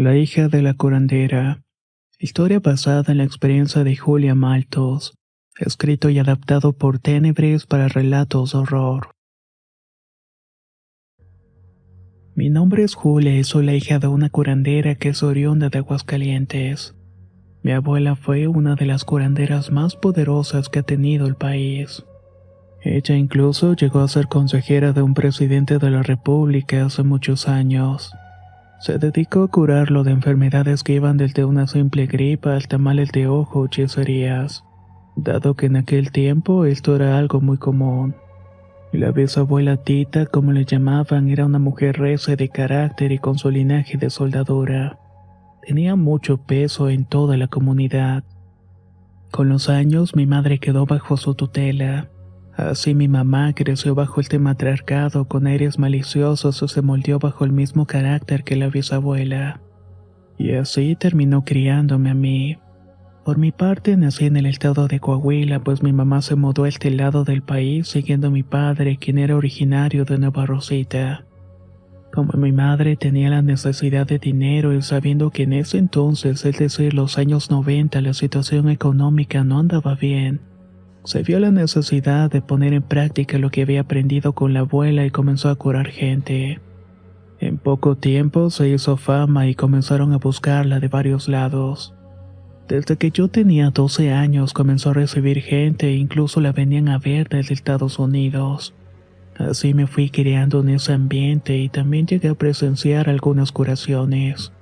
La hija de la curandera. Historia basada en la experiencia de Julia Maltos. Escrito y adaptado por Tenebris para relatos de horror. Mi nombre es Julia y soy la hija de una curandera que es oriunda de Aguascalientes. Mi abuela fue una de las curanderas más poderosas que ha tenido el país. Ella incluso llegó a ser consejera de un presidente de la República hace muchos años. Se dedicó a curarlo de enfermedades que iban desde una simple gripa hasta males de ojo o hechicerías, dado que en aquel tiempo esto era algo muy común. La bisabuela Tita, como le llamaban, era una mujer recia de carácter y con su linaje de soldadura. Tenía mucho peso en toda la comunidad. Con los años mi madre quedó bajo su tutela. Así mi mamá creció bajo este matriarcado con aires maliciosos y se moldeó bajo el mismo carácter que la bisabuela. Y así terminó criándome a mí. Por mi parte nací en el estado de Coahuila, pues mi mamá se mudó a este lado del país siguiendo a mi padre, quien era originario de Nueva Rosita. Como mi madre tenía la necesidad de dinero y sabiendo que en ese entonces, es decir, los años 90, la situación económica no andaba bien, se vio la necesidad de poner en práctica lo que había aprendido con la abuela y comenzó a curar gente. En poco tiempo se hizo fama y comenzaron a buscarla de varios lados. Desde que yo tenía 12 años comenzó a recibir gente e incluso la venían a ver desde Estados Unidos. Así me fui criando en ese ambiente y también llegué a presenciar algunas curaciones.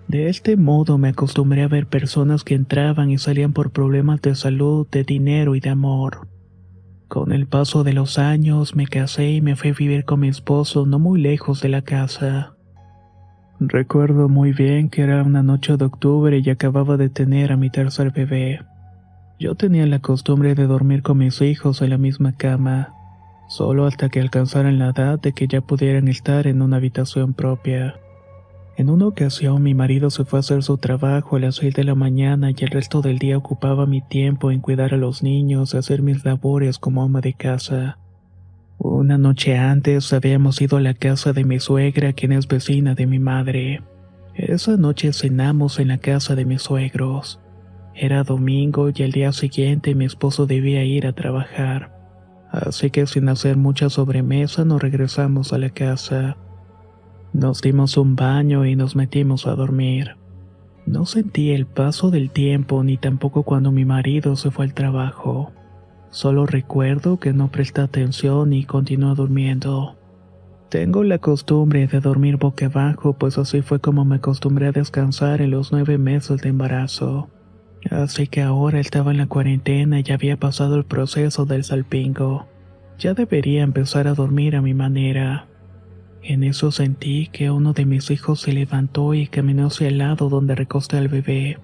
De este modo me acostumbré a ver personas que entraban y salían por problemas de salud, de dinero y de amor. Con el paso de los años me casé y me fui a vivir con mi esposo no muy lejos de la casa. Recuerdo muy bien que era una noche de octubre y acababa de tener a mi tercer bebé. Yo tenía la costumbre de dormir con mis hijos en la misma cama, solo hasta que alcanzaran la edad de que ya pudieran estar en una habitación propia. En una ocasión mi marido se fue a hacer su trabajo a las 6 de la mañana y el resto del día ocupaba mi tiempo en cuidar a los niños y hacer mis labores como ama de casa. Una noche antes habíamos ido a la casa de mi suegra, quien es vecina de mi madre. Esa noche cenamos en la casa de mis suegros. Era domingo y al día siguiente mi esposo debía ir a trabajar. Así que sin hacer mucha sobremesa nos regresamos a la casa. Nos dimos un baño y nos metimos a dormir. No sentí el paso del tiempo ni tampoco cuando mi marido se fue al trabajo. Solo recuerdo que no presté atención y continué durmiendo. Tengo la costumbre de dormir boca abajo, pues así fue como me acostumbré a descansar en los 9 meses de embarazo. Así que ahora estaba en la cuarentena y había pasado el proceso del salpingo. Ya debería empezar a dormir a mi manera. En eso sentí que uno de mis hijos se levantó y caminó hacia el lado donde recosté al bebé.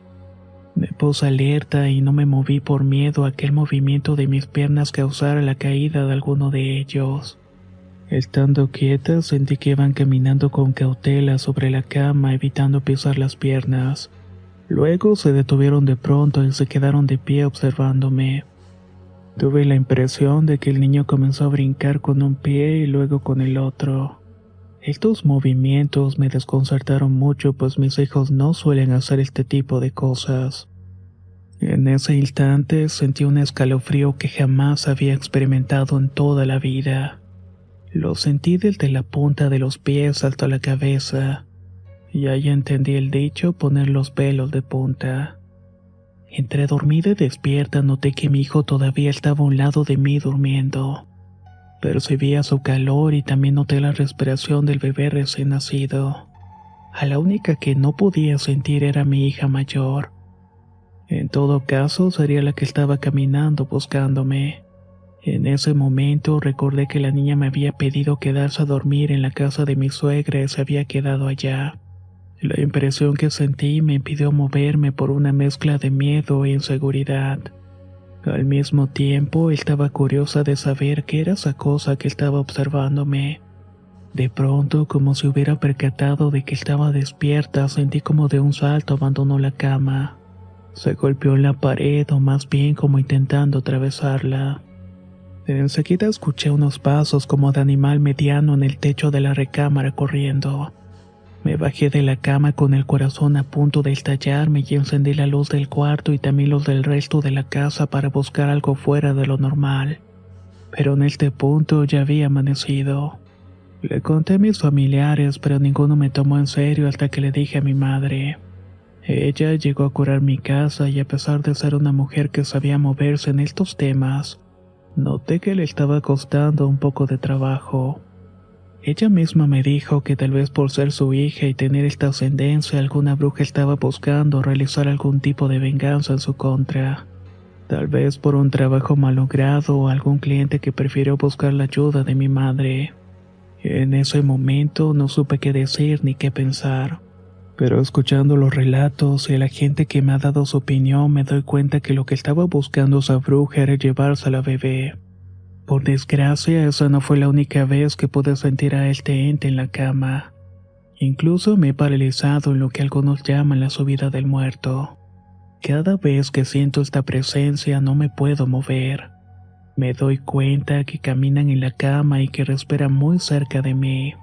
Me puse alerta y no me moví por miedo a que el movimiento de mis piernas causara la caída de alguno de ellos. Estando quieta, sentí que iban caminando con cautela sobre la cama, evitando pisar las piernas. Luego se detuvieron de pronto y se quedaron de pie observándome. Tuve la impresión de que el niño comenzó a brincar con un pie y luego con el otro. Estos movimientos me desconcertaron mucho, pues mis hijos no suelen hacer este tipo de cosas. En ese instante sentí un escalofrío que jamás había experimentado en toda la vida. Lo sentí desde la punta de los pies hasta la cabeza, y ahí entendí el dicho poner los pelos de punta. Entre dormida y despierta noté que mi hijo todavía estaba a un lado de mí durmiendo. Percibía su calor y también noté la respiración del bebé recién nacido. A la única que no podía sentir era mi hija mayor. En todo caso, sería la que estaba caminando buscándome. En ese momento recordé que la niña me había pedido quedarse a dormir en la casa de mi suegra y se había quedado allá. La impresión que sentí me impidió moverme por una mezcla de miedo e inseguridad. Al mismo tiempo, estaba curiosa de saber qué era esa cosa que estaba observándome. De pronto, como si hubiera percatado de que estaba despierta, sentí como de un salto abandonó la cama. Se golpeó en la pared, o más bien como intentando atravesarla. Enseguida escuché unos pasos como de animal mediano en el techo de la recámara corriendo. Me bajé de la cama con el corazón a punto de estallarme y encendí la luz del cuarto y también los del resto de la casa para buscar algo fuera de lo normal. Pero en este punto ya había amanecido. Le conté a mis familiares, pero ninguno me tomó en serio hasta que le dije a mi madre. Ella llegó a curar mi casa y a pesar de ser una mujer que sabía moverse en estos temas, noté que le estaba costando un poco de trabajo. Ella misma me dijo que tal vez por ser su hija y tener esta ascendencia, alguna bruja estaba buscando realizar algún tipo de venganza en su contra. Tal vez por un trabajo malogrado o algún cliente que prefirió buscar la ayuda de mi madre. En ese momento no supe qué decir ni qué pensar. Pero escuchando los relatos y a la gente que me ha dado su opinión, me doy cuenta que lo que estaba buscando esa bruja era llevarse a la bebé. Por desgracia, esa no fue la única vez que pude sentir a este ente en la cama. Incluso me he paralizado en lo que algunos llaman la subida del muerto. Cada vez que siento esta presencia no me puedo mover. Me doy cuenta que caminan en la cama y que respiran muy cerca de mí.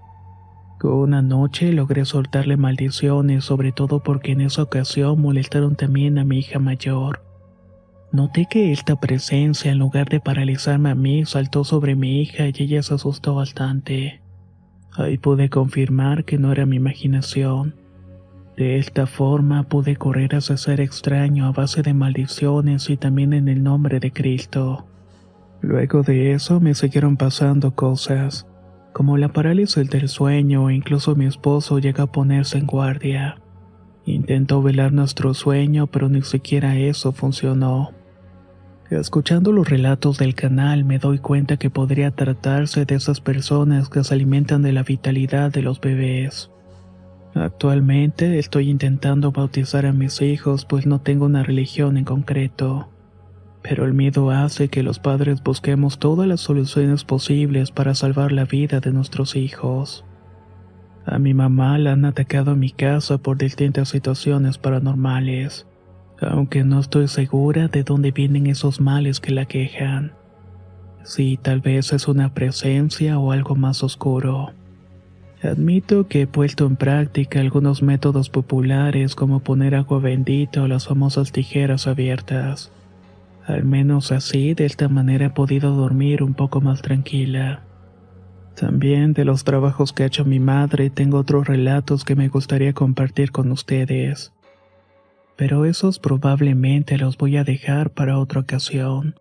Una noche logré soltarle maldiciones, sobre todo porque en esa ocasión molestaron también a mi hija mayor. Noté que esta presencia, en lugar de paralizarme a mí, saltó sobre mi hija y ella se asustó bastante. Ahí pude confirmar que no era mi imaginación. De esta forma pude correr a ese ser extraño a base de maldiciones y también en el nombre de Cristo. Luego de eso me siguieron pasando cosas, como la parálisis del sueño e incluso mi esposo llega a ponerse en guardia. Intentó velar nuestro sueño, pero ni siquiera eso funcionó. Escuchando los relatos del canal me doy cuenta que podría tratarse de esas personas que se alimentan de la vitalidad de los bebés. Actualmente estoy intentando bautizar a mis hijos pues no tengo una religión en concreto. Pero el miedo hace que los padres busquemos todas las soluciones posibles para salvar la vida de nuestros hijos. A mi mamá la han atacado en mi casa por distintas situaciones paranormales, aunque no estoy segura de dónde vienen esos males que la quejan. Sí, tal vez es una presencia o algo más oscuro. Admito que he puesto en práctica algunos métodos populares como poner agua bendita o las famosas tijeras abiertas. Al menos así, de esta manera he podido dormir un poco más tranquila. También de los trabajos que ha hecho mi madre tengo otros relatos que me gustaría compartir con ustedes. Pero esos probablemente los voy a dejar para otra ocasión.